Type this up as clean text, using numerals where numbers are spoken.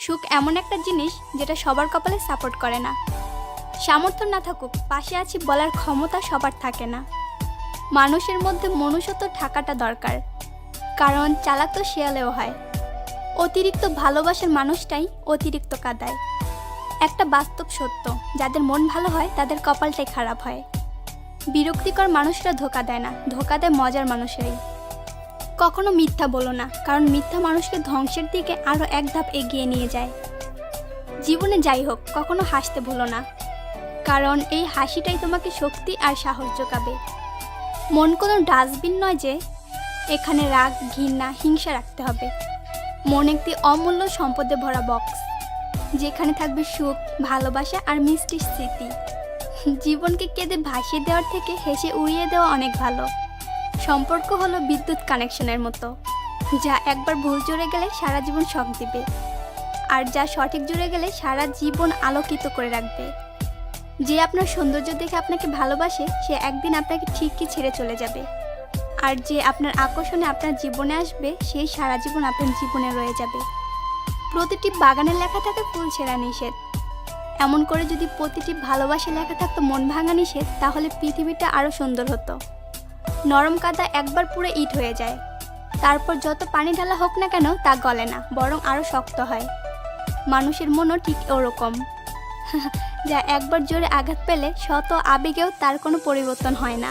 সুখ এমন একটা জিনিস যেটা সবার কপালে সাপোর্ট করে না। সামর্থ্য না থাকুক, পাশে আছি বলার ক্ষমতা সবার থাকে না। মানুষের মধ্যে মনুষ্যত্ব থাকাটা দরকার, কারণ চালাক তো শেয়ালেও হয়। অতিরিক্ত ভালোবাসার মানুষটাই অতিরিক্ত কাঁদায়। একটা বাস্তব সত্য, যাদের মন ভালো হয় তাদের কপালটাই খারাপ হয়। বিরক্তিকর মানুষরা ধোঁকা দেয় না, ধোঁকা দেয় মজার মানুষেরাই। কখনো মিথ্যা বলো না, কারণ মিথ্যা মানুষকে ধ্বংসের দিকে আরও এক ধাপ এগিয়ে নিয়ে যায়। জীবনে যাই হোক, কখনো হাসতে ভুলো না, কারণ এই হাসিটাই তোমাকে শক্তি আর সাহস যোগাবে। মন কোনো ডাস্টবিন নয় যে এখানে রাগ, ঘৃণা, হিংসা রাখতে হবে। মন একটি অমূল্য সম্পদে ভরা বক্স, যেখানে থাকবে সুখ, ভালোবাসা আর মিষ্টি স্মৃতি। জীবনকে কেঁদে ভাসিয়ে দেওয়ার থেকে হেসে উড়িয়ে দেওয়া অনেক ভালো। সম্পর্ক হলো বিদ্যুৎ কানেকশনের মতো, যা একবার ভুল জুড়ে গেলে সারা জীবন শক দিবে, আর যা সঠিক জুড়ে গেলে সারা জীবন আলোকিত করে রাখবে। যে আপনার সৌন্দর্য দেখে আপনাকে ভালোবাসে, সে একদিন আপনাকে ঠিকই ছেড়ে চলে যাবে। আর যে আপনার আকর্ষণে আপনার জীবনে আসবে, সেই সারা জীবন আপনার জীবনে রয়ে যাবে। প্রতিটি বাগানে লেখা থাকে ফুল ছেঁড়া নিষেধ। এমন করে যদি প্রতিটি ভালোবাসা লেখা থাকতো মন ভাঙা নিষেধ, তাহলে পৃথিবীটা আরও সুন্দর হতো। নরম কাদা একবার পুরো ইট হয়ে যায়, তারপর যত পানি ঢালা হোক না কেন তা গলে না, বরং আরও শক্ত হয়। মানুষের মনও ঠিক ওরকম, যা একবার জোরে আঘাত পেলে শত আবেগেও তার কোনো পরিবর্তন হয় না।